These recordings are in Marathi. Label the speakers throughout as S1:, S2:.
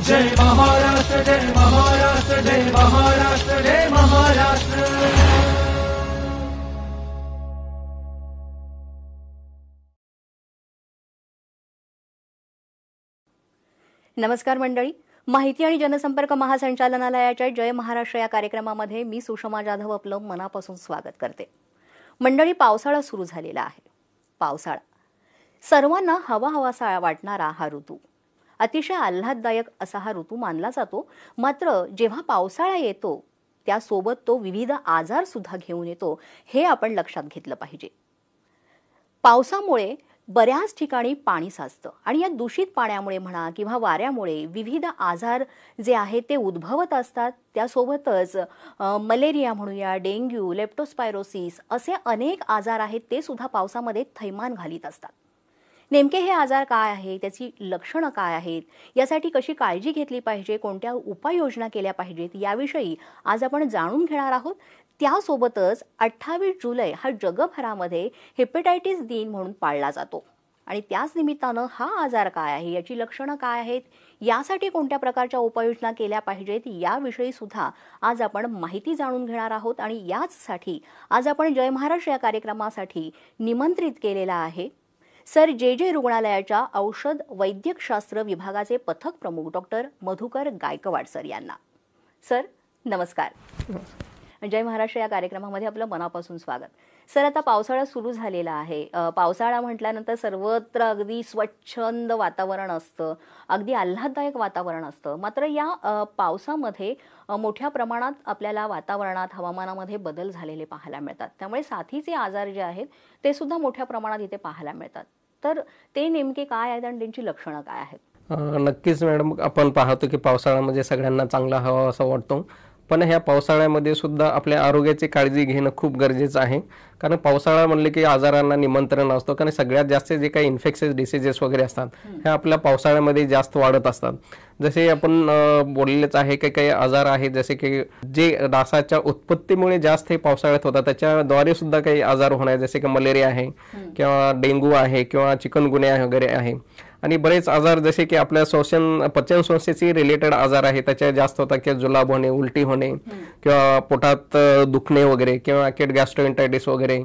S1: जय महाराष्ट्र जय महाराष्ट्र जय महाराष्ट्र जय महाराष्ट्र।
S2: नमस्कार मंडळी, माहिती आणि जनसंपर्क महासंचालनालयाच्या जय महाराष्ट्र या कार्यक्रमामध्ये मी सुषमा जाधव आपलं मनापासून स्वागत करते। मंडळी, पावसाळा सुरू झालेला आहे। पावसाळा सर्वांना हवाहवासा वाटणारा हा ऋतू, अतिशय आल्हाददायक असा हा ऋतू मानला जातो। मात्र जेव्हा पावसाळा येतो त्यासोबत तो विविध आजार सुद्धा घेऊन येतो, हे आपण लक्षात घेतलं पाहिजे। पावसामुळे बऱ्याच ठिकाणी पाणी साचतं आणि या दूषित पाण्यामुळे म्हणा किंवा वाऱ्यामुळे विविध आजार जे आहेत ते उद्भवत असतात। त्यासोबतच मलेरिया म्हणूया, डेंग्यू, लेप्टोस्पायरोसिस असे अनेक आजार आहेत ते सुद्धा पावसामध्ये थैमान घालीत असतात। नेमके हे आजार काय आहेत, त्याची लक्षणं काय आहेत, यासाठी कशी काळजी घेतली पाहिजे, कोणत्या उपाययोजना केल्या पाहिजेत, याविषयी आज आपण जाणून घेणार आहोत। त्यासोबतच 28 जुलै हा जगभरामध्ये हेपेटायटिस दिन म्हणून पाळला जातो आणि त्याच निमित्तानं हा आजार काय आहे, याची लक्षणं काय आहेत, यासाठी कोणत्या प्रकारच्या उपाययोजना केल्या पाहिजेत, याविषयी सुद्धा आज आपण माहिती जाणून घेणार आहोत। आणि याचसाठी आज आपण जय महाराष्ट्र या कार्यक्रमासाठी निमंत्रित केलेला आहे सर जे रुग्णालयाच्या औषध वैद्यकशास्त्र विभागाचे पथक प्रमुख डॉक्टर मधुकर गायकवाड सर यांना। सर नमस्कार, जय महाराष्ट्र या कार्यक्रमामध्ये आपलं मनापासून स्वागत। सर, आता पावसाळा सुरू झालेला आहे। पावसाळा म्हटल्यानंतर सर्वत्र अगदी स्वच्छंद वातावरण असतं, अगदी आल्हाददायक वातावरण असतं। मात्र या पावसामध्ये मोठ्या प्रमाणात आपल्याला वातावरणात, हवामानामध्ये बदल झालेले पाहायला मिळतात। त्यामुळे साथीचे आजार जे आहेत ते सुद्धा मोठ्या प्रमाणात इथे पाहायला मिळतात। तर ते नेमके काय आहेत आणि त्यांची लक्षणं काय आहेत?
S3: नक्कीच मॅडम, आपण पाहतो की पावसाळ्यामध्ये सगळ्यांना चांगला हवा असा वाटतो, पण ह्या पावसाळ्यामध्ये सुद्धा आपल्या आरोग्याची काळजी घेणं खूप गरजेचं आहे। कारण पावसाळा म्हणले की आजारांना निमंत्रण असतं, कारण सगळ्यात जास्त जे काही इन्फेक्शियस डिसीजेस वगैरे असतात हे आपल्या पावसाळ्यामध्ये जास्त वाढत असतात। जसे आपण बोललेच आहे की काही आजार आहेत, जसे की जे डासाच्या उत्पत्तीमुळे जास्त हे पावसाळ्यात होतात, त्याच्याद्वारे सुद्धा काही आजार होणार, जसे की मलेरिया आहे किंवा डेंग्यू आहे किंवा चिकनगुन्या वगैरे आहे। आणि बरेच आजार जसे की आपल्या पचन संस्थेशी रिलेटेड आजार आहे त्याच्या जास्त होतात, की जुलाब होणे, उलटी होणे किंवा पोटात दुखणे वगैरे किंवा अॅक्यूट गॅस्ट्रोएंटायटिस वगैरे,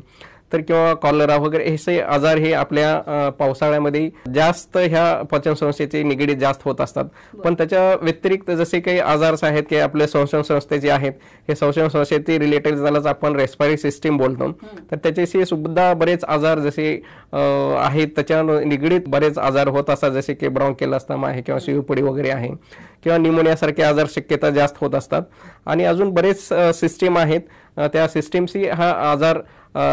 S3: तर किंवा कॉलरा वगैरे हे आजार हे आपल्या पावसाळ्यामध्ये जास्त ह्या पचन संस्थेचे निगडीत जास्त होत असतात। पण त्याच्या व्यतिरिक्त जसे काही आजार आहेत की आपल्या श्वसन संस्थेचे आहेत, हे श्वसन संस्थेचे रिलेटेड झाल्याच आपण रेस्पिरेटरी सिस्टीम बोलतो, तर त्याच्याशी सुद्धा बरेच आजार जसे आहेत त्याच्या निगडीत बरेच आजार होत असतात, जसे की ब्रॉन्कियल अस्थमा आहे किंवा शिवपुडी वगैरे आहे किंवा निमोनियासारखे आजार शक्यता जास्त होत असतात। आणि अजून बरेच सिस्टीम आहेत, त्या सिस्टीमशी हा आजार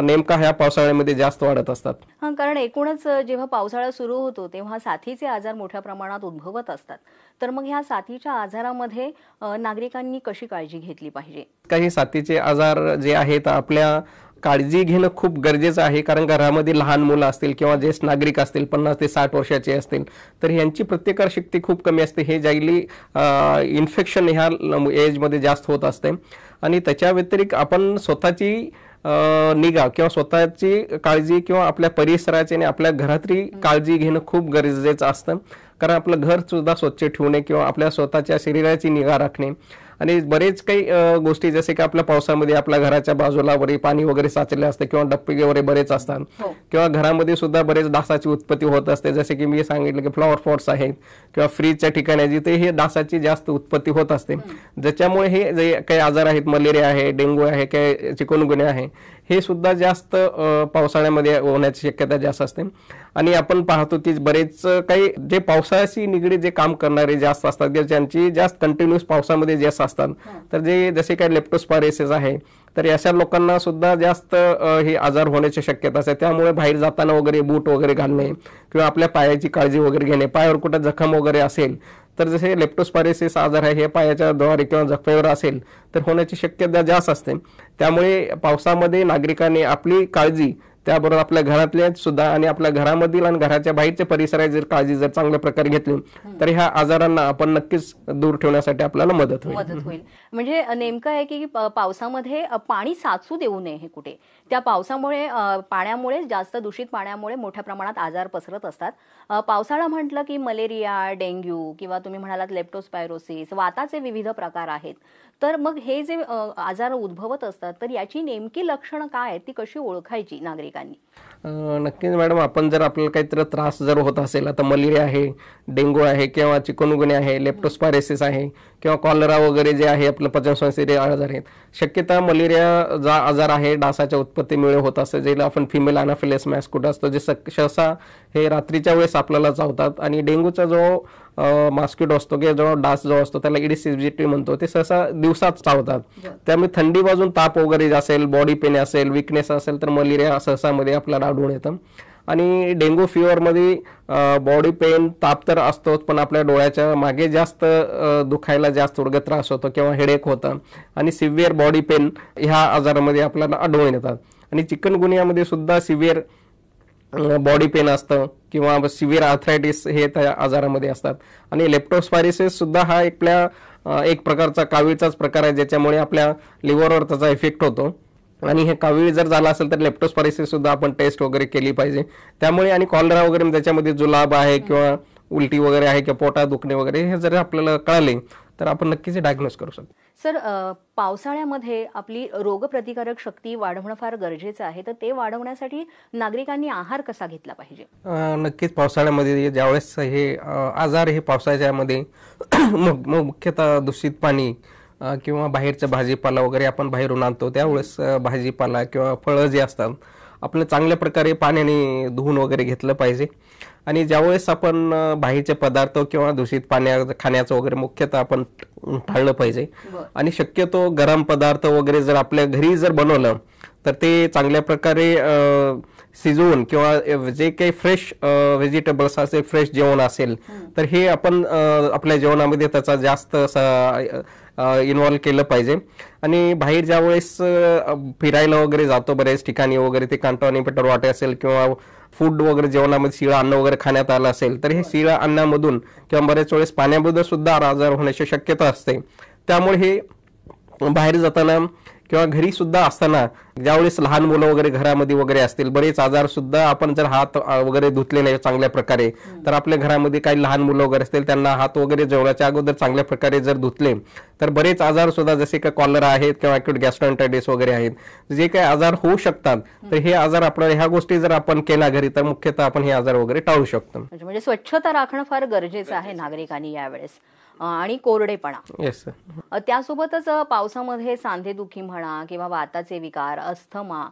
S3: नेमका ह्या पावसाळ्यामध्ये जास्त वाढत असतात।
S2: कारण एकूणच जेव्हा पावसाळा सुरू होतो तेव्हा साथीचे आजार मोठ्या प्रमाणात उद्भवत असतात। तर मग ह्या साथीच्या आजारामध्ये नागरिकांनी कशी काळजी घेतली पाहिजे?
S3: काही साथीचे आजार जे आहेत आपल्या काळजी घेणं खूप गरजेचं आहे, कारण घरामध्ये लहान मुलं असतील किंवा ज्येष्ठ नागरिक असतील, 50 ते 60 वर्षाचे असतील, तर यांची प्रतिकारशक्ती खूप कमी असते। हे जायली इन्फेक्शन ह्या एजमध्ये जास्त होत असते। आणि त्याच्या व्यतिरिक्त आपण स्वतःची निगा किंवा स्वतःची काळजी किंवा आपल्या परिसराची आणि आपल्या घरातली काळजी घेणं खूप गरजेचं असतं, कारण आपलं घर सुद्धा स्वच्छ ठेवणे किंवा आपल्या स्वतःच्या शरीराची निगा राखणे आणि बरेच काही गोष्टी, जसे की आपल्या पावसामध्ये आपल्या घराच्या बाजूला वगैरे पाणी वगैरे साचले असते किंवा डबके वगैरे बरेच असतात किंवा घरामध्ये सुद्धा बरेच डासाची उत्पत्ती होत असते, जसे की मी सांगितलं की फ्लॉवर पॉट्स आहेत किंवा फ्रीजच्या ठिकाणी जिथे हे डासाची जास्त उत्पत्ती होत असते, ज्याच्यामुळे हे जे काही आजार आहेत, मलेरिया आहे, डेंग्यू आहे, काही चिकनगुन्या आहे, हे सुद्धा जास्त पावसाळ्यामध्ये होण्याची शक्यता जास्त असते। आणि आपण पाहतो की बरेच काही जे पावसाशी निगडीत जे काम करणारे जास्त असतात, ज्यांची जास्त कंटिन्यूस पावसामध्ये जास्त असतात, तर जे जसे काही लेप्टोस्पायरोसिस आहे, तर अशा लोकांना सुद्धा जास्त हे आजार होण्याची शक्यता असते। त्यामुळे बाहेर जाताना वगैरे बूट वगैरे घालणे किंवा आपल्या पायाची काळजी वगैरे घेणे, पायावर कुठं जखम वगैरे असेल तर जसे लेप्टोस्पायरोसिस आजार आहे हे पायाच्या द्वारे किंवा जखमेवर असेल तर होण्याची शक्यता जास्त असते। त्यामुळे पावसामध्ये नागरिकांनी आपली काळजी त्याबरोबर आपल्या घरातले सुद्धा आणि आपल्या घरामधील आणि घराच्या बाहेरच्या परिसराची जर काळजी जर चांगल्या प्रकारे घेतली तर ह्या आजारांना आपण नक्कीच दूर ठेवण्यासाठी आपल्याला मदत होईल.
S2: म्हणजे नेमकं आहे की पावसामध्ये पाणी साचू देऊ नये. हे कुठे त्या पावसामुळे पाण्यामुळे जास्त दूषित पाण्यामुळे मोठ्या प्रमाणात आजार पसरत असतात. पावसाळा म्हटलं की मलेरिया, डेंग्यू किंवा तुम्ही म्हणालात लेप्टोस्पायरोसिस, वाताचे विविध प्रकार आहेत. तर मग हे जे आजार उद्भवत असतात तर याची नेमकी लक्षणं काय आहेत ती कशी ओळखायची नागरिकांनी?
S3: नक्कीच मॅडम, आपण जर आपल्याला काहीतरी त्रास जर होत असेल, आता मलेरिया आहे, डेंग्यू आहे किंवा चिकनगुन्या आहे, लेप्टोस्पायरोसिस आहे किंवा कॉलरा वगैरे जे आहे आपलं पचनसंस्थेचे आजार आहेत, शक्यता मलेरिया जो आजार आहे डासाच्या उत्पत्तीमुळे होत असतं, ज्याला आपण फिमेल अनाफिलस मॅस्कुटा असतो, जे सहसा हे रात्रीच्या वेळेस आपल्याला चावतात. आणि डेंग्यूचा जो मॉस्किटो असतो किंवा जो डास जो असतो त्याला इडिस इजिप्टी म्हणतो, ते सहसा दिवसात चावतात. त्यामुळे थंडी वाजून ताप वगैरे असेल, बॉडी पेन असेल, विकनेस असेल तर मलेरिया सहसामध्ये आपल्याला आढळून येतं. आणि डेंग्यू फिवरमध्ये बॉडी पेन, ताप तर असतोच, पण आपल्या डोळ्याच्या मागे जास्त दुखायला जास्त उर्ग त्रास होतो किंवा हेडेक होतं आणि सिव्हिअर बॉडी पेन ह्या आजारामध्ये आपल्याला आढळून येतात. आणि चिकनगुनियामध्ये सुद्धा सिव्हिअर बॉडी पेन असतं किंवा सिव्हिअर आर्थरायटिस हे त्या आजारामध्ये असतात. आणि लेप्टोस्पायरोसिस सुद्धा हा एक प्रकारचा कावीळचाच प्रकार आहे, ज्याच्यामुळे आपल्या लिव्हरवर त्याचा इफेक्ट होतो. आणि हे कावीळ जर झाला असेल तर लेप्टोस्पायरोसिस सुद्धा आपण टेस्ट वगैरे केली पाहिजे. त्यामुळे आणि कॉलरा वगैरे त्याच्यामध्ये जुलाब आहे किंवा उलटी वगैरे आहे किंवा पोटात दुखणे वगैरे हे जर आपल्याला कळाले तर आपण नक्कीच डायग्नोज करू शकतो.
S2: सर, पावसाळ्यामध्ये आपली रोगप्रतिकारक शक्ती वाढवणं फार गरजेचं आहे, तर ते वाढवण्यासाठी नागरिकांनी आहार कसा घेतला पाहिजे?
S3: नक्कीच पावसाळ्यामध्ये ज्यावेळेस हे आजार हे पावसाळ्यामध्ये मुख्यतः दूषित पाणी किंवा बाहेरचा भाजीपाला वगैरे आपण बाहेरून आणतो, त्यावेळेस भाजीपाला किंवा फळं जे असतात आपलं चांगल्या प्रकारे पाण्याने धुवून वगैरे घेतलं पाहिजे. आणि ज्यावेळेस आपण बाहेरचे पदार्थ किंवा दूषित खाण्याचं वगैरे मुख्यतः आपण टाळलं पाहिजे. आणि शक्यतो गरम पदार्थ वगैरे जर आपल्या घरी जर बनवलं तर ते चांगल्या प्रकारे शिजवून किंवा जे काही फ्रेश व्हेजिटेबल्स असेल, फ्रेश जेवण असेल तर हे आपण आपल्या जेवणामध्ये त्याचा जास्त इन्व्हॉल्व केलं पाहिजे. आणि बाहेर ज्यावेळेस फिरायला वगैरे जातो बऱ्याच ठिकाणी वगैरे, ते कॉन्टिनेंटल वाटे असेल किंवा फूड वगैरे जेवणामध्ये शिळं अन्न वगैरे खाण्यात आलं असेल तर हे शिळं अन्नामधून किंवा बऱ्याच वेळेस पाण्यामधून सुद्धा आजार होण्याची शक्यता असते. त्यामुळे हे बाहेर जाताना किंवा घरी सुद्धा असताना ज्यावेळेस लहान मुलं वगैरे घरामध्ये वगैरे असतील, बरेच आजार सुद्धा आपण जर हात वगैरे धुतले नाही चांगल्या प्रकारे तर आपल्या घरामध्ये काही लहान मुलं वगैरे असतील त्यांना हात वगैरे जेवणाच्या अगोदर चांगल्या प्रकारे जर धुतले तर बरेच आजार सुद्धा जसे की कॉलरा आहेत किंवा अॅक्यूट गॅस्ट्रोएंटरायटिस वगैरे आहेत, जे काही आजार होऊ शकतात तर हे आजार आपल्याला ह्या गोष्टी जर आपण केल्या घरी तर मुख्यतः आपण हे आजार वगैरे टाळू शकतो.
S2: म्हणजे स्वच्छता राखणं फार गरजेचं आहे नागरिकांनी यावेळेस, आणि कोरडेपणा.
S3: Yes sir.
S2: त्यासोबतच पावसामध्ये सांधेदुखी म्हणा किंवा वाताचे विकार, अस्थमा,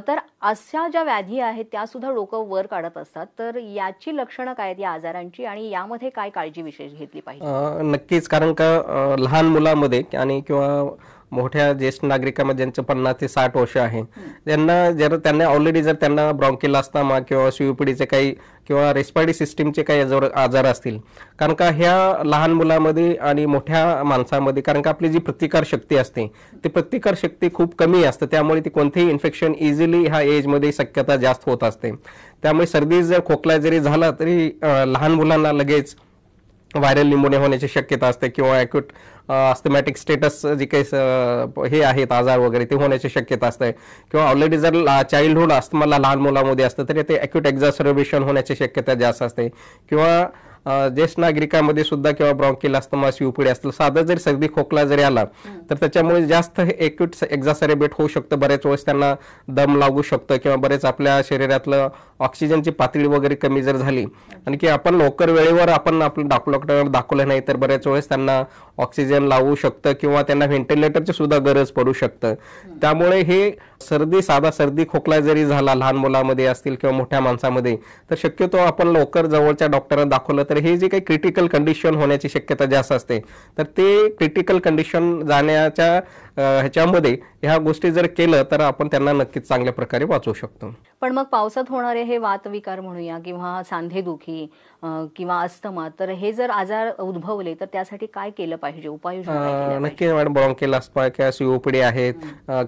S2: तर अशा ज्या व्याधी आहेत त्या सुद्धा लोक वर काढत असतात. तर याची लक्षणं काय आहेत या आजारांची आणि यामध्ये काय काळजी विशेष घेतली पाहिजे?
S3: नक्कीच, कारण का लहान मुलांमध्ये आणि किंवा मोठ्या ज्येष्ठ नागरिकांमध्ये ज्यांचं 50 ते 60 वर्ष आहे त्यांना ऑलरेडी जर त्यांना ब्रॉन्कियल अस्थमा किंवा सीओपीडीचे काही किंवा रेस्पिरेटरी सिस्टीमचे काही आजार असतील, कारण का ह्या लहान मुलांमध्ये आणि मोठ्या माणसामध्ये कारण का आपली जी प्रतिकार शक्ती असते ती प्रतिकार शक्ती खूप कमी असते, त्यामुळे ती कोणतेही इन्फेक्शन इझिली ह्या एजमध्ये शक्यता जास्त होत असते. त्यामुळे सर्दी जर खोकला जरी झाला तरी लहान मुलांना लगेच व्हायरल निमोनिया होण्याची शक्यता असते किंवा अॅक्यूट अस्थमॅटिक स्टेटस जे काही हे आहेत आजार वगैरे ते होण्याची शक्यता असते. किंवा ऑलरेडी जर चाइल्डहुड अस्थमाला लहान मुलांमध्ये असतं तरी ते अॅक्यूट एक्झासर्बेशन होण्याची शक्यता जास्त असते. किंवा ज्येष्ठ नागरिकांमध्ये सुद्धा किंवा ब्रॉन्कियल अस्थमा, सीओपीडी असतील, साधा जरी सर्दी खोकला जरी आला तर त्याच्यामुळे जास्त एक्यूट एक्झासर्बेट होऊ शकतं. बऱ्याच वेळेस त्यांना दम लागू शकतं किंवा बरेच आपल्या शरीरातलं ऑक्सिजनची पातळी वगैरे कमी जर झाली आणि की आपण लवकर वेळेवर आपण आपलं डॉक्टरांना दाखवलं नाही तर बऱ्याच वेळेस त्यांना ऑक्सिजन लावू शकतं किंवा त्यांना व्हेंटिलेटरची सुद्धा गरज पडू शकतं. त्यामुळे हे साधा सर्दी खोकला जरी झाला लहान मुलांमध्ये असतील किंवा मोठ्या माणसामध्ये तर शक्यतो आपण लवकर जवळच्या डॉक्टरांना दाखवलं तर हे जे काही क्रिटिकल कंडिशन होण्याची शक्यता जास्त असते तर ते क्रिटिकल कंडिशन जाण्याच्या ह्याच्यामध्ये ह्या गोष्टी जर केलं तर आपण त्यांना नक्कीच चांगल्या प्रकारे वाचवू शकतो.
S2: पण मग पावसात होणारे हे वातविकार म्हणूया किंवा सांधेदुखी किंवा अस्थमा, तर हे जर आजार उद्भवले तर त्यासाठी काय केलं पाहिजे, उपाययोजना?
S3: नक्की मॅडम, ब्रॉन्कियल अस्थमा किंवा सीओपीडी आहेत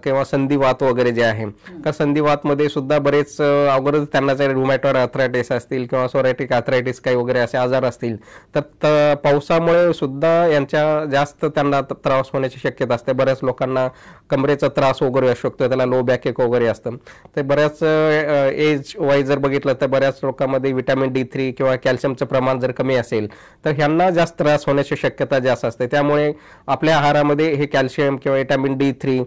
S3: किंवा संधिवात वगैरे वगैरे जे आहे का संधिवातमध्ये सुद्धा बरेच अगोदर त्यांना जर रुमॅटॉइड आर्थरायटिस असतील किंवा सोरायटिक आर्थरायटिस काही वगैरे असे आजार असतील तर पावसामुळे सुद्धा यांच्या जास्त त्यांना त्रास होण्याची शक्यता असते. बऱ्याच लोकांना कमरेचा त्रास वगैरे असू शकतो, त्याला लो बॅक एक वगैरे असतं. तर बऱ्याच एज वाईज जर बघितलं तर बऱ्याच लोकांमध्ये व्हिटॅमिन D3 किंवा कॅल्शियमचं प्रमाण जर कमी असेल तर ह्यांना जास्त त्रास होण्याची शक्यता जास्त असते. त्यामुळे आपल्या आहारामध्ये हे कॅल्शियम किंवा व्हिटॅमिन D3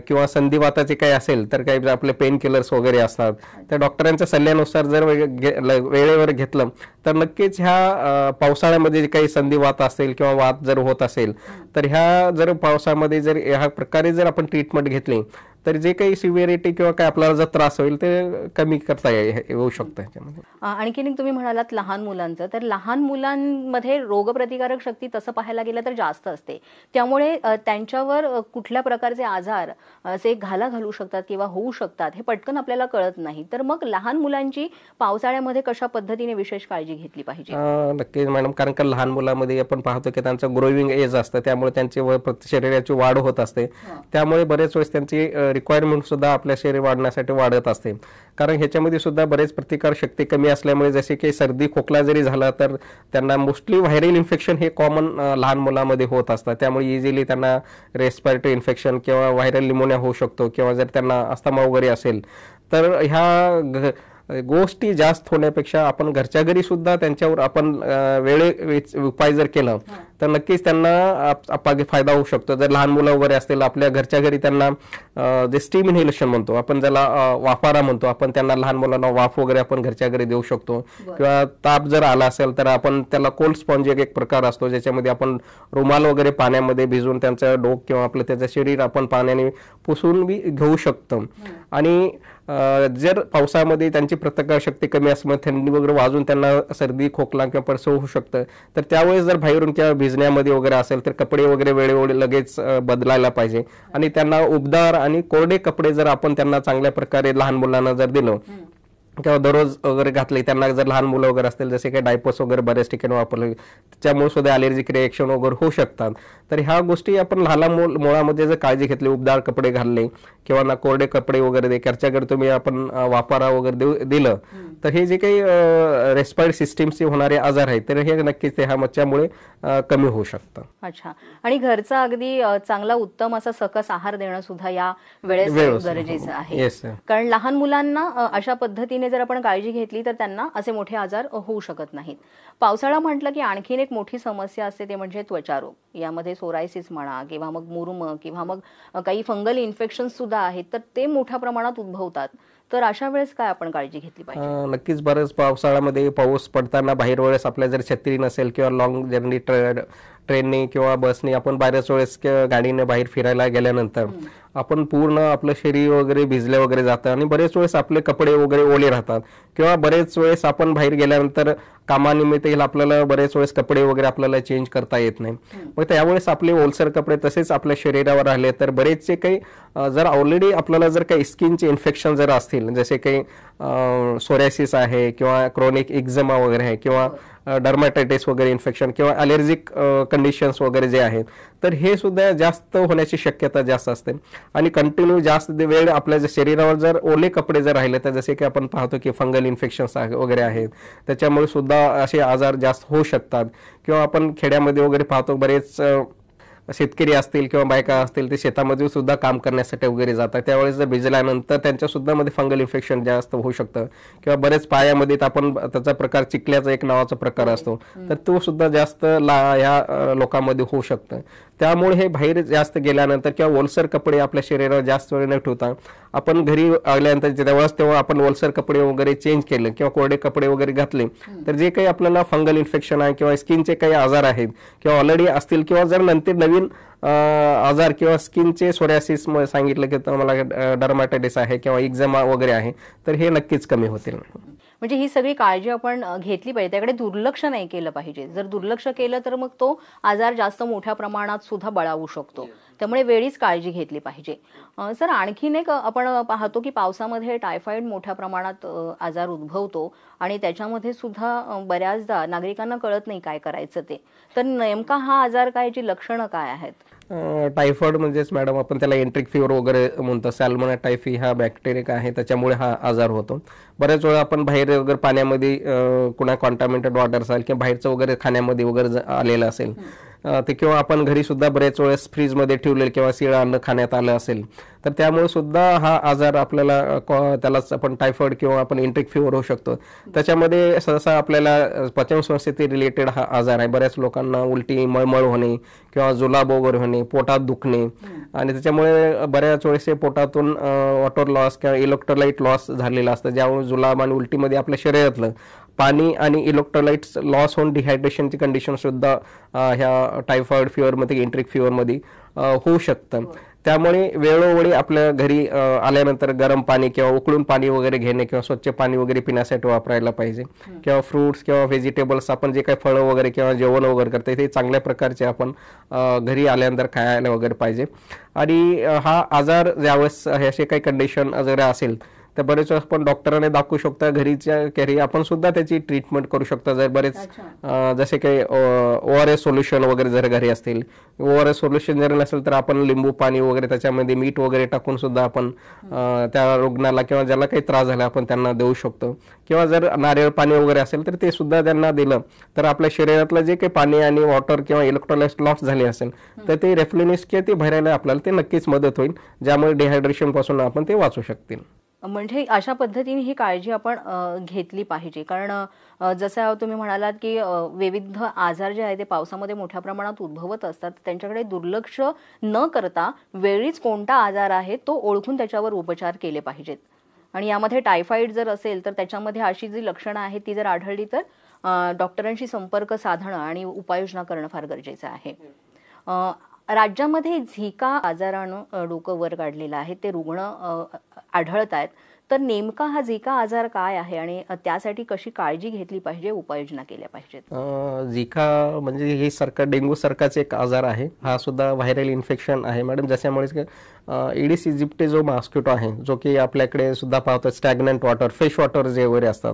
S3: किंवा संधिवाताचे काही असेल तर काही आपले पेन किलर्स वगैरे असतात, त्या डॉक्टरांच्या सल्ल्यानुसार जर वेळेवर घेतलं तर नक्कीच ह्या पावसाळ्यामध्ये जे काही संधिवात असेल किंवा वात जर होत असेल तर ह्या जर पावसामध्ये जर ह्या प्रकारे जर आपण ट्रीटमेंट घेतली तर जे काही सिव्हिरिटी किंवा काय आपल्याला जर त्रास होईल ते कमी करता येऊ शकतं याच्यामध्ये.
S2: आणखीन एक तुम्ही म्हणालात लहान मुलांचं, तर लहान मुलांमध्ये रोगप्रतिकारक शक्ती तसं पाहायला गेलं तर जास्त असते, त्यामुळे त्यांच्यावर कुठल्या प्रकारचे आजार असे घालू शकतात किंवा होऊ शकतात हे पटकन आपल्याला कळत नाही. तर मग लहान मुलांची पावसाळ्यामध्ये कशा पद्धतीने विशेष काळजी घेतली पाहिजे?
S3: नक्कीच मॅडम, कारण का लहान मुलांमध्ये आपण पाहतो की त्यांचं ग्रोविंग एज असतं, त्यामुळे त्यांची शरीराची वाढ होत असते. त्यामुळे बरेच वेळेस त्यांची रिक्वायरमेंट सुद्धा आपल्या शरीर वाढण्यासाठी वाढत असते. कारण ह्याच्यामध्ये सुद्धा बरेच प्रतिकार शक्ती कमी असल्यामुळे जसे की सर्दी खोकला जरी झाला तर त्यांना मोस्टली व्हायरल इन्फेक्शन हे कॉमन लहान मुलांमध्ये होत असतात. त्यामुळे इझिली त्यांना रेस्पिरेटरी इन्फेक्शन किंवा व्हायरल निमोनिया होऊ शकतो, किंवा जर त्यांना अस्थमा वगैरे असेल तर ह्या गोष्टी जास्त होण्यापेक्षा आपण घरच्या घरी सुद्धा त्यांच्यावर आपण उपाय जर केलं तर नक्कीच त्यांना फायदा होऊ शकतो. जर लहान मुलं वगैरे असतील आपल्या घरच्या घरी त्यांना जे स्टीम इन्हेलेशन म्हणतो आपण, ज्याला वाफारा म्हणतो आपण, त्यांना लहान मुलांना वाफ वगैरे आपण घरच्या घरी देऊ शकतो. किंवा ताप जर आला असेल तर आपण त्याला कोल्ड स्पॉन्ज एक प्रकार असतो ज्याच्यामध्ये आपण रुमाल वगैरे पाण्यामध्ये भिजवून त्यांचं डोक किंवा आपलं त्याचं शरीर आपण पाण्याने पुसून घेऊ शकतो. आणि जर पावसामध्ये त्यांची प्रतिकार शक्ती कमी असल्यामुळे थंडी वगैरे वाजून त्यांना सर्दी खोकला किंवा परसव होऊ शकतं, तर त्यावेळेस जर बाहेरून किंवा भिजण्यामध्ये वगैरे असेल तर कपडे वगैरे वेळोवेळी लगेच बदलायला पाहिजे. आणि त्यांना उबदार आणि कोरडे कपडे जर आपण त्यांना चांगल्या प्रकारे लहान मुलांना जर दिलं किंवा दररोज वगैरे घातले, त्यांना जर लहान मुलं वगैरे असतील जसे काही डायपर्स वगैरे बऱ्याच ठिकाणी वापरले त्याच्यामुळे सुद्धा अलर्जिक रिएक्शन वगैरे होऊ शकतात. तर ह्या गोष्टी आपण लहान मुलामध्ये जर काळजी घेतली, उबदार कपडे घालले किंवा ना कोरडे कपडे वगैरे दे, घरच्याकडे तुम्ही आपण वापरा वगैरे दिलं तर हे जे काही रेस्पिरेटरी सिस्टीमचे होणारे आजार आहेत तर हे नक्कीच ह्या मच्छामुळे कमी होऊ शकतं.
S2: अच्छा, आणि घरचा अगदी चांगला उत्तम असा सकस आहार देणं सुद्धा या वेळेस गरजेचं आहे. कारण लहान मुलांना अशा पद्धतीने जर आपण काळजी घेतली तर त्यांना असे मोठे आजार होऊ शकत नाहीत. पावसाळा म्हटलं की आणखीन एक मोठी समस्या असते ते म्हणजे त्वचारोग. यामध्ये सोरायसिस म्हणा किंवा मग मुरुम किंवा मग काही फंगल इन्फेक्शन सुद्धा आहेत, तर ते मोठ्या प्रमाणात उद्भवतात. तर अशा वेळेस काय आपण काळजी घेतली पाहिजे?
S3: नक्कीच बरेच पावसाळ्यामध्ये पाऊस पडताना बाहेर वेळेस आपल्या जर छत्री नसेल किंवा लॉंग जर्नी ट्रेनने किंवा बसने आपण बऱ्याच वेळेस गाडीने बाहेर फिरायला गेल्यानंतर आपण पूर्ण आपलं शरीर वगैरे भिजले वगैरे जातं आणि बरेच वेळेस आपले कपडे वगैरे ओले राहतात. किंवा बरेच वेळेस आपण बाहेर गेल्यानंतर कामानिमित्त आपल्याला बरेच वेळेस कपडे वगैरे आपल्याला चेंज करता येत नाही. मग त्यावेळेस आपले ओलसर कपडे तसेच आपल्या शरीरावर राहिले तर बरेचसे काही जर ऑलरेडी आपल्याला जर काही स्किनचे इन्फेक्शन जर असतील, जसे काही सोरायसिस आहे किंवा क्रोनिक एक्झिमा वगैरे आहे किंवा डर्मॅटायटिस वगैरे इन्फेक्शन किंवा अलर्जिक कंडिशन्स वगैरे जे आहेत, तर हे सुद्धा जास्त होण्याची शक्यता जास्त असते. आणि कंटिन्यू जास्त वेळ आपल्या शरीरावर जर ओले कपडे जर राहिले तर जसे की आपण पाहतो की फंगल इन्फेक्शन्स वगैरे आहेत, त्याच्यामुळे सुद्धा असे आजार जास्त होऊ शकतात. किंवा आपण खेड्यामध्ये वगैरे पाहतो बरेच शेतकरी असतील किंवा बायका असतील ते शेतामध्ये सुद्धा काम करण्यासाठी वगैरे जातात, त्यावेळेस जर भिजल्यानंतर त्यांच्या सुद्धा मध्ये फंगल इन्फेक्शन जास्त होऊ शकतं. किंवा बरेच पायामध्ये आपण त्याचा प्रकार चिखल्याचा एक नावाचा प्रकार असतो, तर तो सुद्धा जास्त ह्या लोकांमध्ये होऊ शकतं. त्यामुळे हे बाहेर जास्त गेल्यानंतर किंवा ओलसर कपडे आपल्या शरीरावर जास्त वेळ न ठेवता आपण घरी आल्यानंतर तेव्हा आपण ओलसर कपडे वगैरे चेंज केले किंवा कोरडे कपडे वगैरे घातले तर जे काही आपल्याला फंगल इन्फेक्शन आहे किंवा स्किनचे काही आजार आहेत किंवा ऑलरेडी असतील किंवा जर नंतर नवीन आजार किंवा स्किनचे सोरायसिस सांगितलं की मला डर्मॅटायटिस आहे किंवा एक्झिमा वगैरे आहे तर हे नक्कीच कमी होतील.
S2: म्हणजे ही सगळी काळजी आपण घेतली पाहिजे, त्याकडे दुर्लक्ष नाही केलं पाहिजे. जर दुर्लक्ष केलं तर मग तो आजार जास्त मोठ्या प्रमाणात सुद्धा बळावू शकतो. त्यामुळे वेळीच काळजी घेतली पाहिजे. सर, आणखीन एक आपण पाहतो की पावसामध्ये टायफॉइड मोठ्या प्रमाणात आजार उद्भवतो आणि त्याच्यामध्ये सुद्धा बऱ्याचदा नागरिकांना कळत नाही काय करायचं ते. तर नेमका हा आजार काय, याची लक्षणं काय आहेत?
S3: टायफॉइड म्हणजेच मॅडम आपण त्याला एंट्रिक फीवर वगैरे म्हणतो. सॅल्मोनेला टायफी हा बॅक्टेरिया आहे, त्याच्यामुळे हा आजार होतो. बऱ्याच वेळा आपण बाहेर वगैरे पाण्यामध्ये कुणा कॉन्टॅमिनेटेड वॉटर असेल किंवा बाहेरचं वगैरे खाण्यामध्ये वगैरे आलेलं असेल ते, किंवा आपण घरी सुद्धा बरेच वेळेस फ्रीजमध्ये ठेवलेलं किंवा शिळं अन्न खाण्यात आलं असेल, तर त्यामुळे सुद्धा हा आजार आपल्याला त्यालाच आपण टायफॉइड किंवा आपण एंट्रिक फीवर होऊ शकतो. त्याच्यामध्ये सहसा आपल्याला पचनसंस्थेशी रिलेटेड हा आजार आहे. बऱ्याच लोकांना उलटी, मळमळ होणे किंवा जुलाब वगैरे होणे, पोटात दुखणे, आणि त्याच्यामुळे बऱ्याच वेळेस पोटातून वॉटर लॉस किंवा इलेक्ट्रोलाइट लॉस झालेला असतं, ज्यामुळे जुलाब आणि उलटीमध्ये आपल्या शरीरातलं पाणी आणि इलेक्ट्रोलाइट्स लॉस होऊन डिहायड्रेशनची कंडिशन सुद्धा ह्या टायफॉइड फीवरमध्ये, एंट्रिक फीवरमध्ये होऊ शकतं. त्यामुळे वेळोवेळी आपल्या घरी आल्यानंतर गरम पाणी किंवा उकळून पाणी वगैरे घेणे किंवा स्वच्छ पाणी वगैरे पिण्यासाठी वापरायला पाहिजे. किंवा फ्रुट्स किंवा व्हेजिटेबल्स, आपण जे काही फळं वगैरे किंवा जेवण वगैरे करतो ते चांगल्या प्रकारचे आपण घरी आल्यानंतर खायला वगैरे पाहिजे. आणि हा आजार ज्यावेळेस असे काही कंडिशन वगैरे असेल तर बरेच वेळेस आपण डॉक्टरांना दाखवू शकता. घरीच्या घरी आपण सुद्धा त्याची ट्रीटमेंट करू शकतो. जर बरेच जसे काही ORS सोल्युशन वगैरे जर घरी असतील, ORS सोल्युशन जर नसेल तर आपण लिंबू पाणी वगैरे त्याच्यामध्ये मीठ वगैरे टाकून सुद्धा आपण त्या रुग्णाला किंवा ज्याला काही त्रास झाला आपण त्यांना देऊ शकतो. किंवा जर नारळ पाणी वगैरे असेल तर ते सुद्धा त्यांना दिलं तर आपल्या शरीरातलं जे काही पाणी आणि वॉटर किंवा इलेक्ट्रोलाइट्स लॉस झाले असेल तर ते रेफ्लिनिस किंवा ते भरायला आपल्याला ते नक्कीच मदत होईल, ज्यामुळे डिहायड्रेशन पासून आपण ते वाचू शकतील.
S2: म्हणजे अशा पद्धतीने ही काळजी आपण घेतली पाहिजे. कारण जसं तुम्ही म्हणालात की विविध आजार जे आहे ते पावसामध्ये मोठ्या प्रमाणात उद्भवत असतात, त्यांच्याकडे दुर्लक्ष न करता वेळीच कोणता आजार आहे तो ओळखून त्याच्यावर उपचार केले पाहिजेत. आणि यामध्ये टायफॉइड जर असेल तर त्याच्यामध्ये अशी जी लक्षणं आहेत ती जर आढळली तर डॉक्टरांशी संपर्क साधणं आणि उपाययोजना करणं फार गरजेचं आहे. राज्यामध्ये झिका आजारानं डोकं वर काढलेलं आहे, ते रुग्ण आढळत आहेत. तर नेमका हा झिका आजार काय आहे आणि त्यासाठी कशी काळजी घेतली पाहिजे, उपाययोजना केल्या पाहिजेत?
S3: झिका म्हणजे हे डेंग्यू सारखाच एक आजार आहे. हा सुद्धा व्हायरल इन्फेक्शन आहे मॅडम, ज्याच्यामुळे एडिस इजिप्टी जो मॉस्किटो आहे, जो की आपल्याकडे सुद्धा पाहतो स्टॅग्नंट वॉटर, फ्रेश वॉटर जे वगैरे असतात,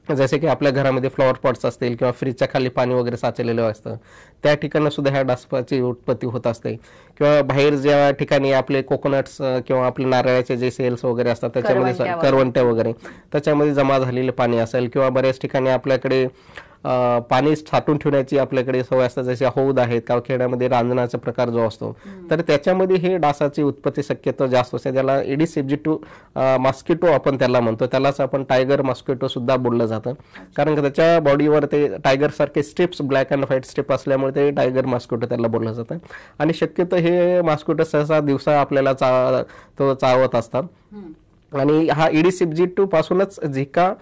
S3: जसे की आपल्या घरामध्ये फ्लॉवर पॉट्स असतील किंवा फ्रीजच्या खाली पाणी वगैरे साचलेलं असतं, त्या ठिकाणी सुद्धा ह्या डासाची उत्पत्ती होत असते. किंवा बाहेर ज्या ठिकाणी आपले कोकोनट्स किंवा आपले नारळाचे जे सेल्स वगैरे असतात त्याच्यामध्ये करवंट्या वगैरे त्याच्यामध्ये जमा झालेले पाणी असेल, किंवा बऱ्याच ठिकाणी आपल्याकडे पाणी साठवून ठेवण्याची आपल्याकडे सवय असतात, जसे हौद आहेत किंवा खेड्यामध्ये रांजणाचा प्रकार जो असतो, तर त्याच्यामध्ये हे डासाची उत्पत्ती शक्यता जास्त असते. त्याला एडिस इजिप्टी मॉस्किटो आपण त्याला म्हणतो, त्यालाच आपण टायगर मॉस्किटो सुद्धा बोललं जातं. कारण त्याच्या बॉडीवर ते टायगर सारखे strips, black and white strip असल्यामुळे ते टायगर मॉस्किटो त्याला बोललं जातं. आणि शक्यतो हे मॉस्किटो सहसा दिवसा आपल्याला चावत असतात. आणि हा एडिस इजिप्टी पासूनच झिका,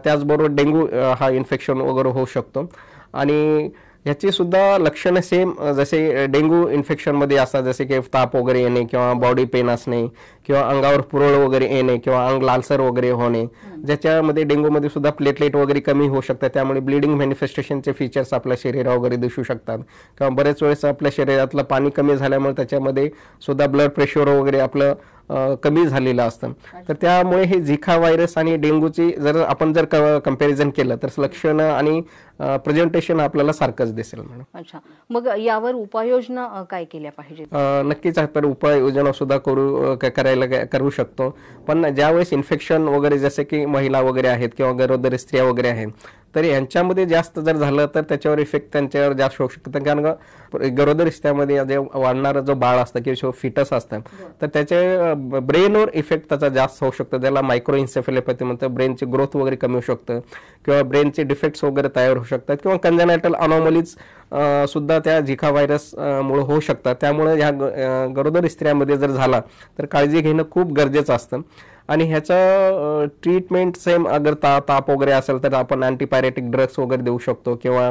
S3: त्याचबरोबर डेंग्यू हा इन्फेक्शन वगैरे होऊ शकतो. आणि ह्याची सुद्धा लक्षणं सेम जसे डेंग्यू इन्फेक्शनमध्ये असतात, जसे की ताप वगैरे येणे किंवा बॉडी पेन असणे किंवा अंगावर पुरळ वगैरे येणे किंवा अंग लालसर वगैरे होणे, ज्याच्यामध्ये डेंग्यूमध्ये सुद्धा प्लेटलेट वगैरे कमी होऊ शकतात. त्यामुळे ब्लिडिंग मॅनिफेस्टेशनचे फीचर्स आपल्या शरीरावर वगैरे दिसू शकतात. किंवा बरेच वेळेस आपल्या शरीरातलं पाणी कमी झाल्यामुळे त्याच्यामध्ये सुद्धा ब्लड प्रेशर वगैरे आपलं कमी झालेलं असतं. तर त्यामुळे हे झिका व्हायरस आणि डेंग्यूची आपण जर कंपॅरिझन केलं तर लक्षणं आणि प्रेझेंटेशन आपल्याला सारखंच दिसेल मॅडम.
S2: अच्छा, मग यावर उपाययोजना काय केल्या पाहिजेत?
S3: नक्कीच आपण उपाययोजना सुद्धा करू शकतो. पण ज्यावेळेस इन्फेक्शन वगैरे जसे की महिला वगैरे आहेत किंवा गरोदर स्त्रिया वगैरे आहेत, तर यांच्यामध्ये जास्त जर झालं तर त्याच्यावर इफेक्ट त्यांच्यावर जास्त होऊ शकतं. कारण गरोदर स्त्रियामध्ये जे वाढणारं जो बाळ असतं किंवा फिटस असतं, तर त्याच्या ब्रेनवर इफेक्ट त्याचा जास्त होऊ शकतो. त्याला मायक्रो इन्सेफेलोपॅथी म्हणतात. ब्रेनची ग्रोथ वगैरे कमी होऊ शकतं किंवा ब्रेनचे डिफेक्ट्स वगैरे तयार होऊ शकतात किंवा कंजेनायटल अनॉमलीज सुद्धा त्या झिका व्हायरस मुळे होऊ शकतात. त्यामुळे ह्या गरोदर स्त्रियांमध्ये जर झाला तर काळजी घेणं खूप गरजेचं असतं. आणि ह्याचं ट्रीटमेंट सेम अगर ताप वगैरे असेल तर आपण अँटीपायरेटिक ड्रग्स वगैरे देऊ शकतो, किंवा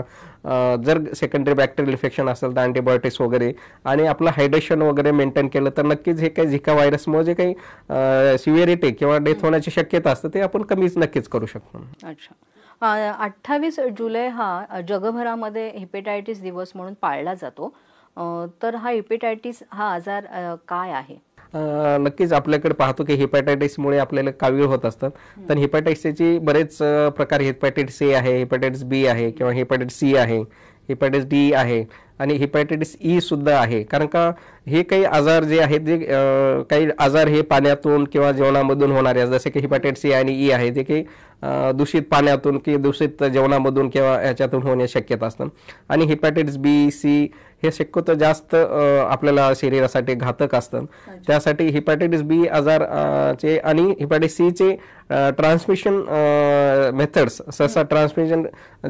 S3: जर सेकंडरी बॅक्टेरियल इन्फेक्शन असेल तर अँटीबायोटिक्स वगैरे, आणि आपलं हायड्रेशन वगैरे मेंटेन केलं तर नक्कीच हे काही झिका व्हायरसमुळे जे काही सिव्हिरिटी किंवा डेथ होण्याची शक्यता असते ते आपण नक्कीच करू शकतो.
S2: अच्छा, 28 जुलै हा जगभरामध्ये हेपेटायटिस दिवस म्हणून पाळला जातो. तर हा हेपेटायटिस हा आजार काय आहे?
S3: नक्कीच आपल्याकडे पाहतो की हेपॅटायटिसमुळे आपल्याला कावीळ होत असतात. तर हेपॅटायटिसचे बरेच प्रकार, हेपॅटायटिस ए आहे, हेपॅटायटिस बी आहे किंवा हेपॅटायटिस सी आहे, हेपॅटायटिस डी आहे आणि हेपॅटायटिस ई सुद्धा आहे. कारण का हे काही आजार जे आहेत, जे काही आजार हे पाण्यातून किंवा जेवणामधून होणारे, जसे की हेपॅटायटिस ए आणि ई आहे, ते काही दूषित पाण्यातून किंवा दूषित जेवणामधून किंवा याच्यातून होण्याची शक्यता असतात. आणि हेपॅटायटिस बी, सी हे शक्यतो जास्त आपल्याला शरीरासाठी घातक असतात. त्यासाठी हेपॅटायटिस बी आजार चे आणि हेपॅटायटिस सी चे ट्रान्समिशन मेथड्स, सहसा ट्रान्समिशन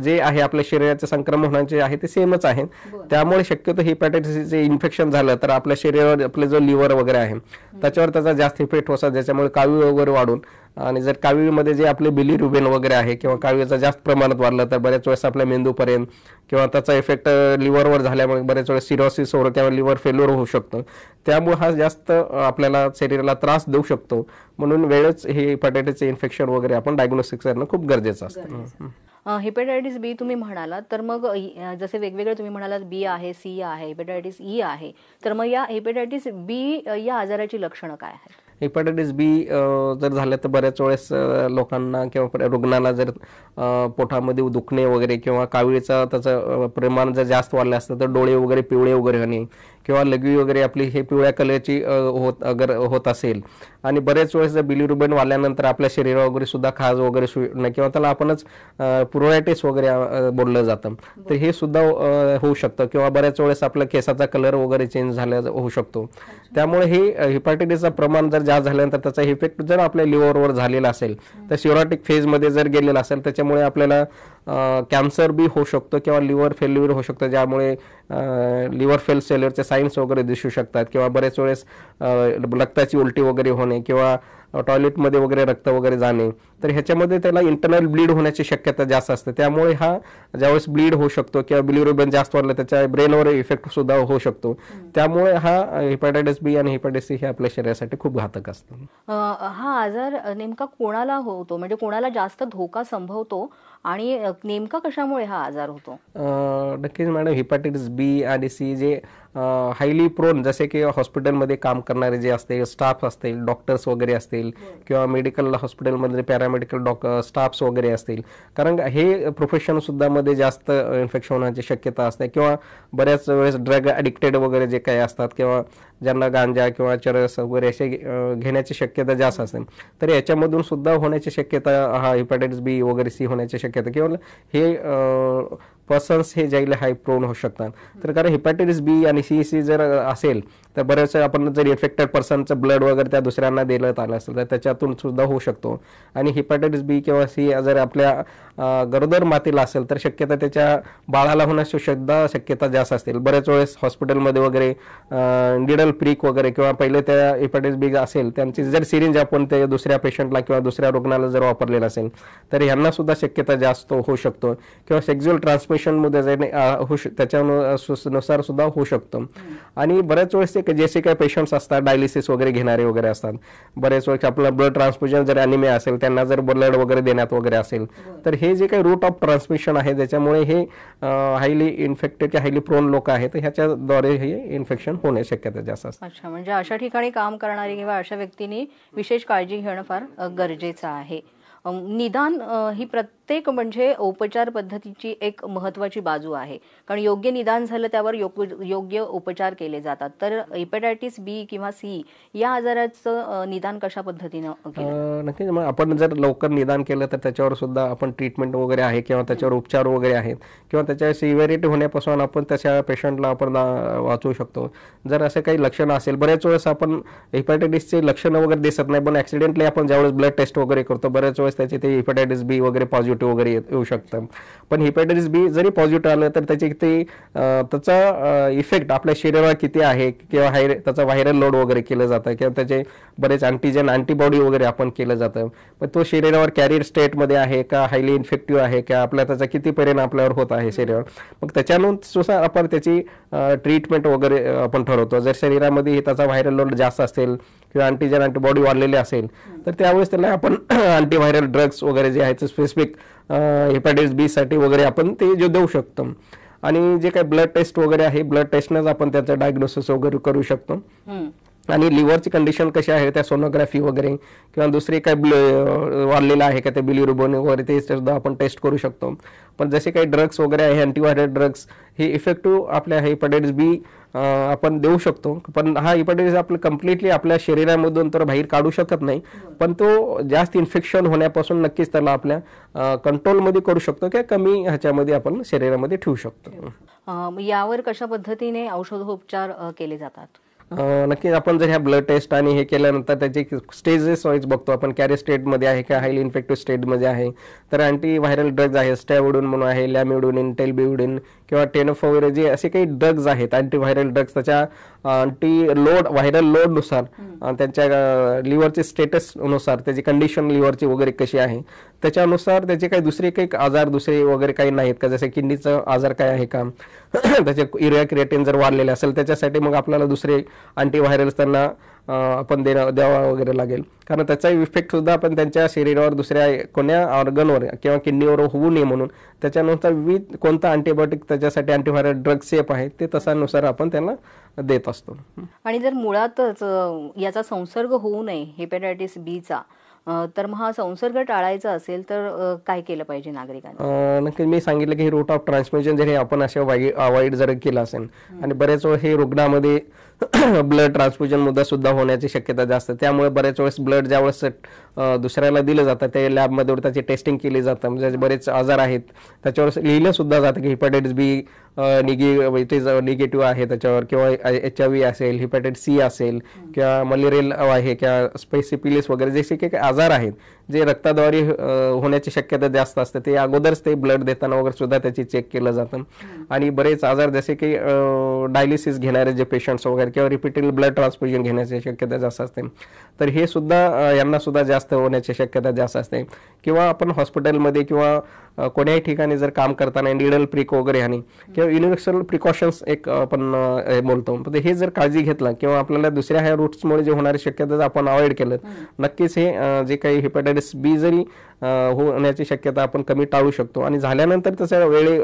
S3: जे आहे आपल्या शरीराचे संक्रमण होण्याचे आहे ते सेमच आहे. त्यामुळे शक्यतो हेपॅटायटिस चे इन्फेक्शन झालं तर आपल्या शरीरावर आपले जो लिव्हर वगैरे आहे त्याच्यावर त्याचा जास्त इफेक्ट होतात, ज्याच्यामुळे कावीळ वगैरे वाढून, आणि जर कावीळमध्ये जे आपले बिलिरुबिन वगैरे आहे किंवा कावीळचं जास्त प्रमाणात वाढलं तर बऱ्याच वेळेस आपल्या मेंदूपर्यंत किंवा त्याचा इफेक्ट लिव्हरवर झाल्यामुळे बऱ्याच वेळेस सिरोसिस वगैरे किंवा लिव्हर फेल्युअर होऊ शकतं. त्यामुळे हा जास्त आपल्याला शरीराला त्रास देऊ शकतो. म्हणून वेळच हे हेपॅटायटिसचे इन्फेक्शन वगैरे आपण डायग्नोस्टिक करणं खूप गरजेचं असतं.
S2: हेपॅटायटिस बी तुम्ही म्हणालात, तर मग जसे वेगवेगळे तुम्ही म्हणालात बी आहे, सी आहे, हेपॅटायटिस ई आहे, तर मग या हेपॅटायटिस बी या आजाराची लक्षणं काय आहेत?
S3: हेपॅटायटिस बी जर झालं तर बऱ्याच वेळेस लोकांना किंवा रुग्णाला जर पोटामध्ये दुखणे वगैरे किंवा कावीळीचं त्याचं प्रमाण जर जास्त वाढलं असतं तर डोळे वगैरे पिवळे वगैरे होणे किंवा लघवी वगैरे आपली हे पिवळ्या कलरची अगर होत असेल, आणि बरेच वेळेस जर बिलिरुबिन वाढल्यानंतर आपल्या शरीरावर वगैरे सुद्धा खाज वगैरे सुटणं किंवा त्याला आपणच प्युरायटिस वगैरे बोललं जातं, तर हे सुद्धा होऊ शकतं. किंवा बऱ्याच वेळेस आपल्या केसाचा कलर वगैरे चेंज झाला होऊ शकतो. त्यामुळे हे हेपॅटायटिसचं प्रमाण जर जास्त झाल्यानंतर त्याचा इफेक्ट जर आपल्या लिव्हरवर झालेला असेल तर सिरोटिक फेजमध्ये जर गेलेला असेल त्याच्यामुळे आपल्याला कॅन्सर बी होऊ शकतो किंवा लिव्हर फेल्युअर होऊ शकतं, ज्यामुळे लिव्हर फेल फेल्युअरचे साईन्स वगैरे दिसू शकतात. किंवा बरेच वेळेस रक्ताची उलटी वगैरे होणे किंवा टॉयलेटमध्ये वगैरे रक्त वगैरे जाणे, तर ह्याच्यामध्ये त्याला इंटरनल ब्लीड होण्याची शक्यता जास्त असते. त्यामुळे हा ज्यावेळेस ब्लीड होऊ शकतो किंवा बिलिरुबिन जास्त वाढलं त्याच्या ब्रेनवर इफेक्ट सुद्धा होऊ शकतो. त्यामुळे हा हेपॅटायटिस बी आणि हेपॅटायटिस सी हे आपल्या शरीरासाठी खूप घातक असतं.
S2: हा आजार नेमका कोणाला होतो, म्हणजे कोणाला जास्त धोका संभवतो आणि नेमका कशामुळे हा आजार होतो?
S3: नक्कीच मॅडम, हेपॅटायटिस बी आणि सी जे हायली प्रोन, जसे की हॉस्पिटलमध्ये काम करणारे जे असते स्टाफ असतील, डॉक्टर्स वगैरे असतील किंवा मेडिकल हॉस्पिटलमध्ये पॅरामेडिकल स्टाफ्स वगैरे असतील, कारण हे प्रोफेशन सुद्धा मध्ये जास्त इन्फेक्शन होण्याची शक्यता असते. किंवा बऱ्याच वेळेस ड्रग ॲडिक्टेड वगैरे जे काही असतात किंवा ज्यांना गांजा किंवा चरस वगैरे असे घेण्याची शक्यता जास्त असते, तर याच्यामधून सुद्धा होण्याची शक्यता, हा हेपॅटायटिस बी वगैरे सी होण्याची शक्यता, किंवा हे पर्सन्स हे ज्याला हाय प्रोन होऊ शकतात. तर कारण हेपॅटायटिस बी आणि सी जर असेल तर बऱ्याच आपण जर इन्फेक्टेड पर्सनचं ब्लड वगैरे त्या दुसऱ्यांना देण्यात आलं असेल तर त्याच्यातून सुद्धा होऊ शकतो. आणि हेपॅटायटिस बी किंवा सी जर आपल्या गरोदर मातेला असेल तर शक्यता त्याच्या बाळाला होण्याची सुद्धा शक्यता जास्त असतील. बऱ्याच वेळेस हॉस्पिटलमध्ये वगैरे निडल प्रिक वगैरे किंवा पहिले त्या हेपॅटायटिस बी असेल त्यांची जर सिरिंज आपण त्या दुसऱ्या पेशंटला किंवा दुसऱ्या रुग्णाला जर वापरलेला असेल तर यांना सुद्धा शक्यता जास्त होऊ शकतो. किंवा सेक्झुअल ट्रान्समिशन मध्ये त्याच्यानुसार सुद्धा होऊ शकतं. आणि बऱ्याच वेळेस जसे काही पेशंट्स असतात डायलिसिस वगैरे घेणारे वगैरे असतात, बरेच वेळेस आपलं ब्लड ट्रान्सफ्युजन जर ॲनिमिया असेल त्यांना जर ब्लड वगैरे देण्यात वगैरे असेल तर हे जे काही रूट ऑफ ट्रान्समिशन आहे त्याच्यामुळे हे हायली इन्फेक्टेड किंवा हायली प्रोन लोक आहेत, ह्याच्याद्वारे हे इन्फेक्शन होण्याची शक्यता जास्त असते.
S2: अच्छा, म्हणजे अशा ठिकाणी काम करणारी किंवा अशा व्यक्तींनी विशेष काळजी घेणं फार गरजेचं आहे. निदान ही प्रत्येक म्हणजे उपचार पद्धतीची एक महत्वाची बाजू आहे, कारण योग्य निदान झालं त्यावर योग्य उपचार केले जातात. तर हेपॅटायटिस बी किंवा सी या आजाराचं निदान कशा पद्धतीनं केलं?
S3: नक्कीच, मग आपण जर लवकर निदान केलं तर त्याच्यावर सुद्धा आपण ट्रीटमेंट वगैरे आहे किंवा त्याच्यावर उपचार वगैरे आहेत किंवा त्याच्या सिव्हिरिटी होण्यापासून आपण त्याच्या पेशंटला आपण वाचवू शकतो. जर असे काही लक्षणं असेल, बऱ्याच वेळेस आपण हेपॅटायटिसचे लक्षणं वगैरे दिसत नाही पण ऍक्सिडेंटली आपण ज्यावेळेस ब्लड टेस्ट वगैरे करतो बऱ्याच वेळेस त्याचे ते हेपॅटायटिस बी वगैरे पॉझिटिव्ह वगैरे येऊ शकतं. पण हेपॅटायटिस बी जरी पॉझिटिव्ह आलं तर त्याचा इफेक्ट आपल्या शरीरावर किती आहे किंवा त्याचा व्हायरल लोड वगैरे केलं जातं किंवा त्याचे बरेच अँटीबॉडी वगैरे आपण केलं जातं. पण तो शरीरावर कॅरियर स्टेटमध्ये आहे का, हायली इन्फेक्टिव्ह आहे का, आपल्या त्याचा किती परिणाम आपल्यावर होत आहे शरीरावर, मग त्याच्यानुसार आपण त्याची ट्रीटमेंट वगैरे आपण ठरवतो. जर शरीरामध्ये त्याचा व्हायरल लोड जास्त असेल किंवा अँटीबॉडी वाढलेले असेल तर त्यावेळेस त्याला आपण अँटीव्हायरल ड्रग्स वगैरे जे आहेत स्पेसिफिक हेपॅटायटिस बी साठी वगैरे आपण ते जे देऊ शकतो. आणि जे काही ब्लड टेस्ट वगैरे आहे, ब्लड टेस्टनंच आपण त्याचं डायग्नोसिस वगैरे करू शकतो. आणि लिव्हरची कंडिशन कशी आहे त्या सोनोग्राफी वगैरे किंवा दुसरे काय वाढलेलं आहे का ते बिलिरुबिन वगैरे ते सुद्धा आपण टेस्ट करू शकतो. पण जसे काही ड्रग्स वगैरे आहे, अँटीव्हायरल ड्रग्स, हे इफेक्टिव्ह आपल्या हेपॅटायटिस बी आपण देऊ शकतो. पण हा हेपॅटायटिस आपलं कम्प्लिटली आपल्या शरीरामधून तर बाहेर काढू शकत नाही, पण तो जास्त इन्फेक्शन होण्यापासून नक्कीच त्याला आपल्या कंट्रोलमध्ये करू शकतो किंवा कमी ह्याच्यामध्ये आपण शरीरामध्ये ठेवू शकतो.
S2: यावर कशा पद्धतीने औषधोपचार केले जातात?
S3: नक्कीच आपण जर ह्या ब्लड टेस्ट आणि हे केल्यानंतर त्याचे स्टेजेस वाईज बघतो आपण, कॅरी स्टेटमध्ये आहे का हायली इन्फेक्टिव्ह स्टेटमध्ये आहे. तर अँटीव्हायरल ड्रग्ज आहे, स्टॅव्हिडोन म्हणून आहे, लॅमिडोनिन, टेलबिउडिन किंवा टेनोफोविर, जे असे काही ड्रग्ज आहेत अँटीव्हायरल ड्रग्ज, त्याच्या व्हायरल लोडनुसार त्यांच्या लिव्हरचे स्टेटसनुसार त्याची कंडिशन लिव्हरची वगैरे कशी आहे त्याच्यानुसार त्याचे काही दुसरे काही आजार दुसरे वगैरे काही नाहीत का, जसे किडनीचा आजार काय आहे का, त्याचे युरिया क्रिएटिन जर वाढलेले असेल त्याच्यासाठी मग आपल्याला दुसरे अँटीव्हायरल्स त्यांना आपण द्यावा वगैरे लागेल. कारण त्याचा इफेक्ट सुद्धा आपण त्यांच्या शरीरावर दुसऱ्या कोण्या ऑर्गनवर किंवा किडनीवर होऊ नये म्हणून त्याच्यानुसार कोणता अँटीबायोटिक त्याच्यासाठी अँटीव्हायरल ड्रग सेफ आहे ते तसानुसार आपण त्यांना देत असतो.
S2: आणि जर मुळातच याचा संसर्ग होऊ नये हेपॅटायटिस बीचा, तर मग हा संसर्ग टाळायचा असेल तर काय केलं पाहिजे नागरिकांनी?
S3: नक्की मी सांगितलं की रूट ऑफ ट्रान्समिशन जर हे आपण असे अवॉइड जर केलं असेल, आणि बरेच वेळ हे रुग्णामध्ये ब्लड ट्रान्सफ्युजन मुद्दा सुद्धा होण्याची शक्यता जास्त. त्यामुळे बरेच वेळेस ब्लड ज्यावेळेस दुसऱ्याला दिलं जातं ते लॅबमध्ये त्याची टेस्टिंग केली जातं, म्हणजे बरेच आजार आहेत त्याच्यावर लिहिलं सुद्धा जातं की हेपॅटायटिस बी निगेटिव्ह आहे त्याच्यावर, किंवा HIV असेल, हेपॅटायटिस C असेल, किंवा मलेरियल आहे किंवा स्पेसिपिलिस वगैरे जसे काही आजार आहेत जे रक्ताद्वारे होण्याची शक्यता जास्त असते, ते अगोदरच ते ब्लड देताना वगैरे सुद्धा त्याची चेक केलं जातं. आणि बरेच आजार जसे की डायलिसिस घेणारे जे पेशंट्स वगैरे किंवा रिपीटेड ब्लड ट्रान्सफ्युजन घेण्याची शक्यता जास्त असते, तर हे सुद्धा यांना सुद्धा जास्त होण्याची शक्यता जास्त असते. किंवा आपण हॉस्पिटलमध्ये किंवा कोण्याही ठिकाणी जर काम करताना निडल प्रिक वगैरे आणि किंवा युनिव्हर्सल प्रिकॉशन्स एक आपण बोलतो, हे जर काळजी घेतला किंवा आपल्याला दुसऱ्या ह्या रूट्समुळे जे होणारी शक्यता आपण अवॉइड केलं, नक्कीच हे जे काही हेपॅटायटिस बी जरी होण्याची शक्यता आपण कमी टाळू शकतो. आणि झाल्यानंतर त्याचं वेळे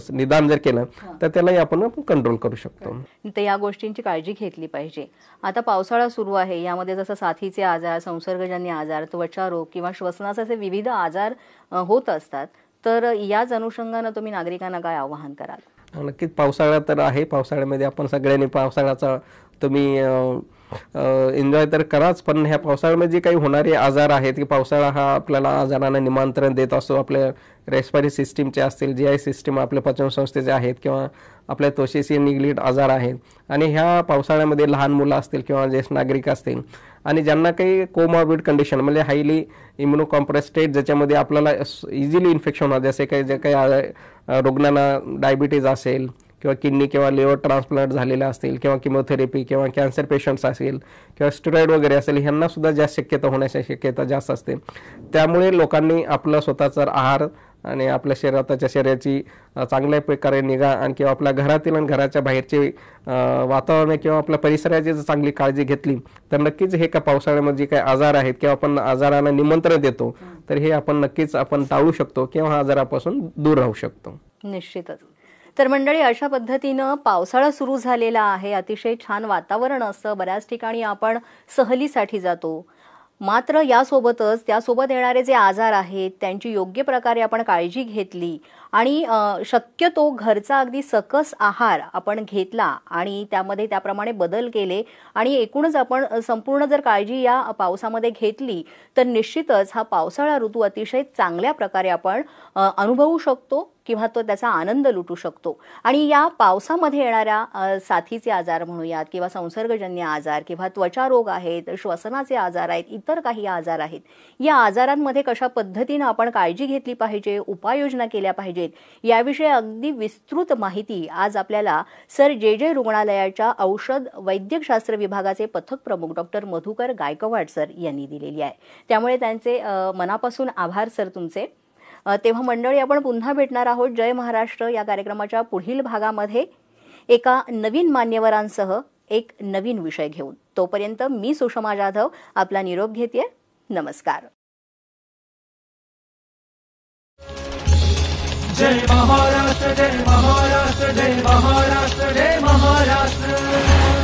S3: निदान जर केलं तर त्यालाही आपण कंट्रोल करू शकतो.
S2: तर या गोष्टींची काळजी घेतली पाहिजे. आता पावसाळा सुरू आहे, यामध्ये जसं साथीचे आजार, संसर्गजन्य आजार, त्वचा रोग किंवा श्वसनाचे असे विविध आजार होत असतात, तर याच अनुषंगानं तुम्ही नागरिकांना काय आवाहन कराल?
S3: नक्कीच पावसाळा तर आहे, पावसाळ्यामध्ये आपण सगळ्यांनी पावसाळ्याचा तुम्ही एन्जॉय तर कराच, पण ह्या पावसाळ्यामध्ये जे काही होणारे आजार आहेत की पावसाळा हा आपल्याला आजारांना निमंत्रण देत असतो. आपल्या रेस्पिरेटरी सिस्टीमचे असतील, GI सिस्टीम आपल्या पचनसंस्थेचे आहेत किंवा आपल्या त्वचेशी निगडीत आजार आहेत. आणि ह्या पावसाळ्यामध्ये लहान मुलं असतील किंवा ज्येष्ठ नागरिक असतील आणि ज्यांना काही कोमॉर्बिड कंडिशन म्हणजे हायली इम्युनोकॉम्प्रेस स्टेट ज्याच्यामध्ये आपल्याला इझिली इन्फेक्शन होणार, जसे काही जे काही रुग्णांना डायबिटीज असेल किंवा किडनी किंवा लिव्हर ट्रान्सप्लांट झालेले असतील किंवा किमोथेरपी किंवा कॅन्सर पेशंट्स असेल किंवा स्टेरॉइड वगैरे असेल, ह्यांना सुद्धा जास्त शक्यता होण्याची शक्यता जास्त असते. त्यामुळे लोकांनी आपला स्वतःचा आहार आणि आपल्या शरीराची चांगल्या प्रकारे निगा आणि किंवा आपल्या घरातील आणि घराच्या बाहेरचे वातावरण किंवा आपल्या परिसराची जर चांगली काळजी घेतली तर नक्कीच हे का पावसाळ्यामध्ये जे काही आजार आहेत किंवा आपण आजारांना निमंत्रण देतो तर हे आपण नक्कीच आपण टाळू शकतो किंवा आजारापासून दूर राहू शकतो.
S2: निश्चितच. तर मंडळी, अशा पद्धतीनं पावसाळा सुरू झालेला आहे, अतिशय छान वातावरण असतं, बऱ्याच ठिकाणी आपण सहलीसाठी जातो. मात्र यासोबतच त्यासोबत येणारे जे आजार आहेत त्यांची योग्य प्रकारे आपण काळजी घेतली आणि शक्यतो घरचा अगदी सकस आहार आपण घेतला आणि त्यामध्ये त्याप्रमाणे बदल केले आणि एकूणच आपण संपूर्ण जर काळजी या पावसामध्ये घेतली तर निश्चितच हा पावसाळा ऋतू अतिशय चांगल्या प्रकारे आपण अनुभवू शकतो किंवा तो त्याचा आनंद लुटू शकतो. आणि या पावसामध्ये येणाऱ्या साथीचे आजार म्हणूयात किंवा संसर्गजन्य आजार किंवा त्वचा रोग आहेत, श्वसनाचे आजार आहेत, इतर काही आजार आहेत, या आजारांमध्ये कशा पद्धतीनं आपण काळजी घेतली पाहिजे, उपाययोजना केल्या पाहिजेत, याविषयी अगदी विस्तृत माहिती आज आपल्याला सर जे रुग्णालयाच्या औषध वैद्यकशास्त्र विभागाचे पथक प्रमुख डॉक्टर मधुकर गायकवाड सर यांनी दिलेली आहे. त्यामुळे त्यांचे मनापासून आभार सर तुमचे. तेव्हा मंडळी, आपण पुन्हा भेटणार आहोत जय महाराष्ट्र या कार्यक्रमाच्या पुढील भागामध्ये एका नवीन मान्यवरांसह एक नवीन विषय घेऊन. तोपर्यंत मी सुषमा जाधव आपला निरोप घेते. नमस्कार.
S1: जय महाराष्ट्र जय महाराष्ट्र जय महाराष्ट्र जय महाराष्ट्र